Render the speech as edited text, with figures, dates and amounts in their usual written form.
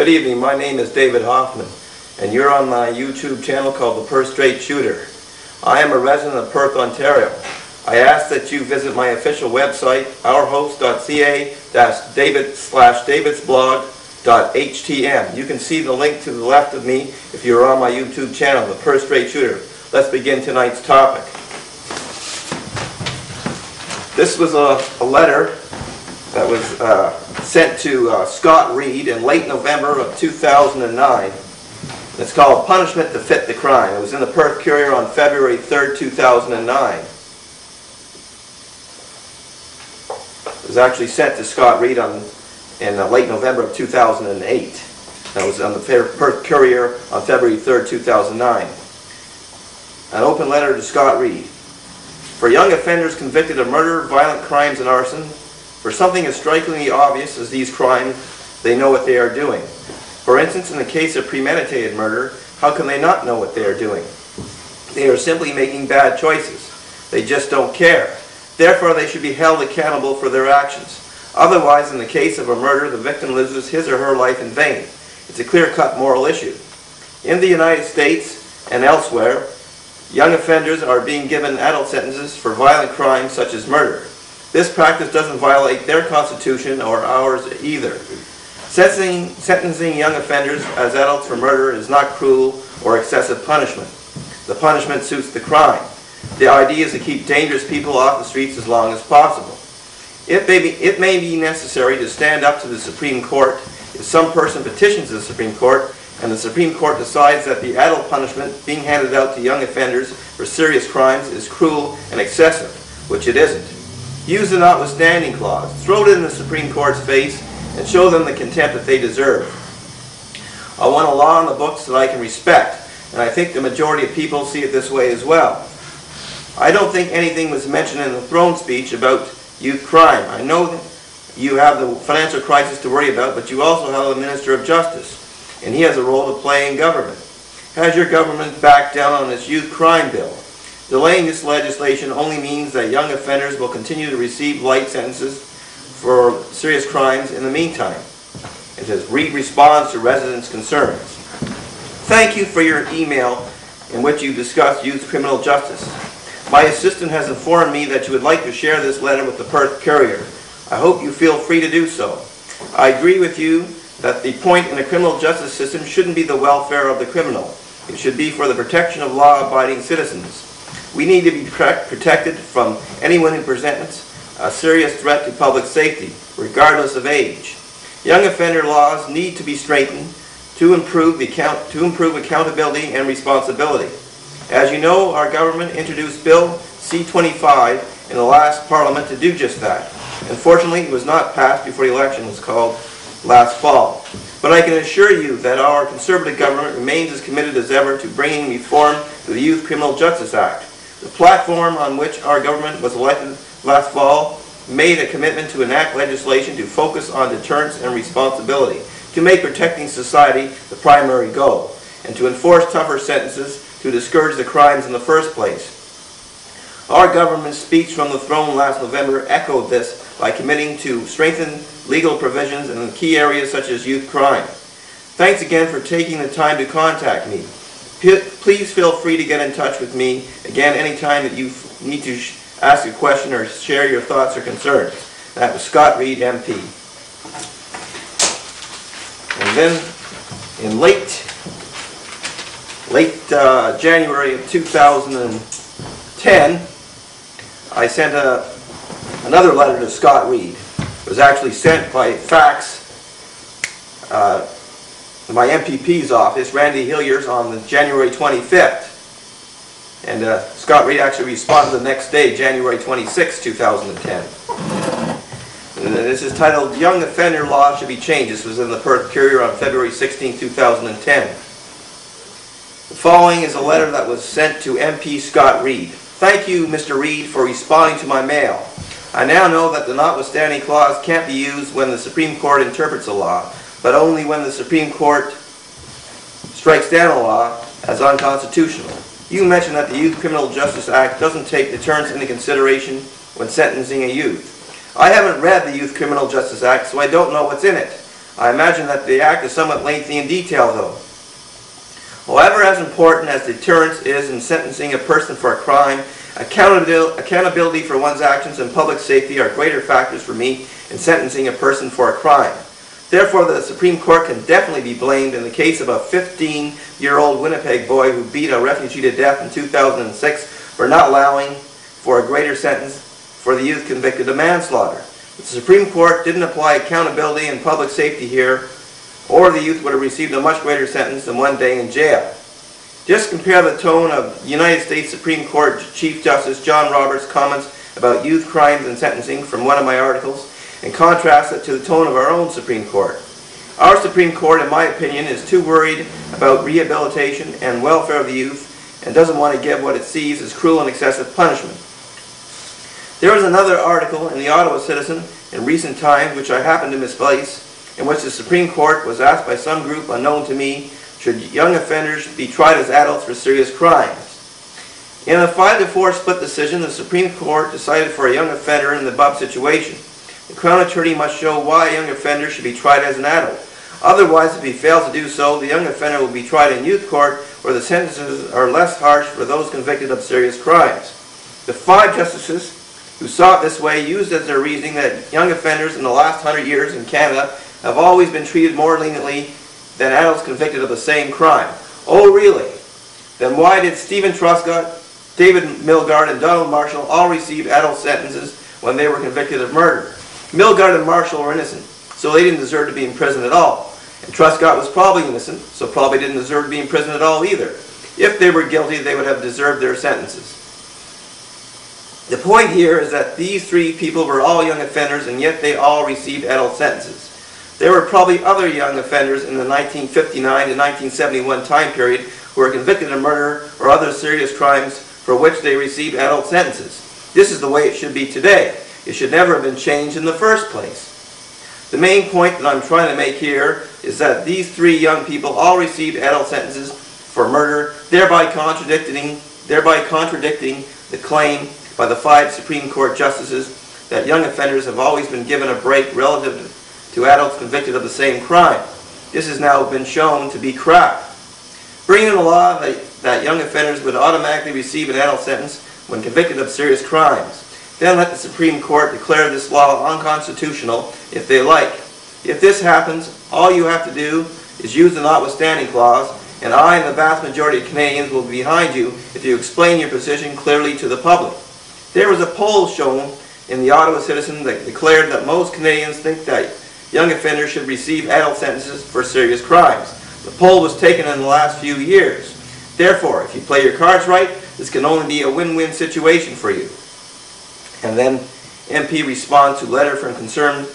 Good evening, my name is David Hoffman, and you're on my YouTube channel called the Perth Straight Shooter. I am a resident of Perth, Ontario. I ask that you visit my official website, ourhost.ca/davidsblog.htm. You can see the link to the left of me if you're on my YouTube channel, the Perth Straight Shooter. Let's begin tonight's topic. This was a letter that was sent to Scott Reed in late November of 2009. It's called Punishment to Fit the Crime. It was in the Perth Courier on February 3rd, 2009. It was actually sent to Scott Reed in late November of 2008. That was on the Perth Courier on February 3rd, 2009. An open letter to Scott Reed. For young offenders convicted of murder, violent crimes, and arson, for something as strikingly obvious as these crimes, they know what they are doing. For instance, in the case of premeditated murder, how can they not know what they are doing? They are simply making bad choices. They just don't care. Therefore, they should be held accountable for their actions. Otherwise, in the case of a murder, the victim loses his or her life in vain. It's a clear-cut moral issue. In the United States and elsewhere, young offenders are being given adult sentences for violent crimes such as murder. This practice doesn't violate their constitution or ours either. Sentencing young offenders as adults for murder is not cruel or excessive punishment. The punishment suits the crime. The idea is to keep dangerous people off the streets as long as possible. It may be necessary to stand up to the Supreme Court if some person petitions the Supreme Court and the Supreme Court decides that the adult punishment being handed out to young offenders for serious crimes is cruel and excessive, which it isn't. Use the notwithstanding clause, throw it in the Supreme Court's face, and show them the contempt that they deserve. I want a law in the books that I can respect, and I think the majority of people see it this way as well. I don't think anything was mentioned in the throne speech about youth crime. I know that you have the financial crisis to worry about, but you also have a Minister of Justice, and he has a role to play in government. Has your government backed down on this youth crime bill? Delaying this legislation only means that young offenders will continue to receive light sentences for serious crimes in the meantime. It says, Reed responds to residents' concerns. Thank you for your email in which you discussed youth criminal justice. My assistant has informed me that you would like to share this letter with the Perth Courier. I hope you feel free to do so. I agree with you that the point in the criminal justice system shouldn't be the welfare of the criminal. It should be for the protection of law-abiding citizens. We need to be protected from anyone who presents a serious threat to public safety, regardless of age. Young offender laws need to be strengthened to improve accountability and responsibility. As you know, our government introduced Bill C-25 in the last Parliament to do just that. Unfortunately, it was not passed before the election was called last fall. But I can assure you that our Conservative government remains as committed as ever to bringing reform to the Youth Criminal Justice Act. The platform on which our government was elected last fall made a commitment to enact legislation to focus on deterrence and responsibility, to make protecting society the primary goal, and to enforce tougher sentences to discourage the crimes in the first place. Our government's speech from the throne last November echoed this by committing to strengthen legal provisions in key areas such as youth crime. Thanks again for taking the time to contact me. Please feel free to get in touch with me again anytime that you need to ask a question or share your thoughts or concerns. That was Scott Reed, MP. And then in late January of 2010, I sent another letter to Scott Reed. It was actually sent by fax to my MPP's office, Randy Hilliers, on January 25th. And Scott Reed actually responded the next day, January 26, 2010. And this is titled, Young Offender Law Should Be Changed. This was in the Perth Courier on February 16, 2010. The following is a letter that was sent to MP Scott Reed. Thank you, Mr. Reed, for responding to my mail. I now know that the notwithstanding clause can't be used when the Supreme Court interprets a law, but only when the Supreme Court strikes down a law as unconstitutional. You mentioned that the Youth Criminal Justice Act doesn't take deterrence into consideration when sentencing a youth. I haven't read the Youth Criminal Justice Act, so I don't know what's in it. I imagine that the act is somewhat lengthy in detail, though. However, as important as deterrence is in sentencing a person for a crime, accountability for one's actions and public safety are greater factors for me in sentencing a person for a crime. Therefore, the Supreme Court can definitely be blamed in the case of a 15-year-old Winnipeg boy who beat a refugee to death in 2006 for not allowing for a greater sentence for the youth convicted of manslaughter. The Supreme Court didn't apply accountability and public safety here, or the youth would have received a much greater sentence than 1 day in jail. Just compare the tone of United States Supreme Court Chief Justice John Roberts' comments about youth crimes and sentencing from one of my articles, and contrast it to the tone of our own Supreme Court. Our Supreme Court, in my opinion, is too worried about rehabilitation and welfare of the youth and doesn't want to give what it sees as cruel and excessive punishment. There was another article in the Ottawa Citizen in recent times which I happened to misplace, in which the Supreme Court was asked by some group unknown to me, should young offenders be tried as adults for serious crimes? In a 5-4 split decision, the Supreme Court decided for a young offender in the above situation. The Crown Attorney must show why a young offender should be tried as an adult. Otherwise, if he fails to do so, the young offender will be tried in youth court, where the sentences are less harsh for those convicted of serious crimes. The 5 justices who saw it this way used as their reasoning that young offenders in the last 100 years in Canada have always been treated more leniently than adults convicted of the same crime. Oh, really? Then why did Stephen Truscott, David Milgaard, and Donald Marshall all receive adult sentences when they were convicted of murder? Milgaard and Marshall were innocent, so they didn't deserve to be in prison at all. And Truscott was probably innocent, so probably didn't deserve to be in prison at all either. If they were guilty, they would have deserved their sentences. The point here is that these 3 people were all young offenders, and yet they all received adult sentences. There were probably other young offenders in the 1959 to 1971 time period who were convicted of murder or other serious crimes for which they received adult sentences. This is the way it should be today. It should never have been changed in the first place. The main point that I'm trying to make here is that these 3 young people all received adult sentences for murder, thereby contradicting the claim by the 5 Supreme Court justices that young offenders have always been given a break relative to adults convicted of the same crime. This has now been shown to be crap. Bringing in a law that young offenders would automatically receive an adult sentence when convicted of serious crimes. Then let the Supreme Court declare this law unconstitutional if they like. If this happens, all you have to do is use the notwithstanding clause, and I and the vast majority of Canadians will be behind you if you explain your position clearly to the public. There was a poll shown in the Ottawa Citizen that declared that most Canadians think that young offenders should receive adult sentences for serious crimes. The poll was taken in the last few years. Therefore, if you play your cards right, this can only be a win-win situation for you. And then MP responds to letter from concerned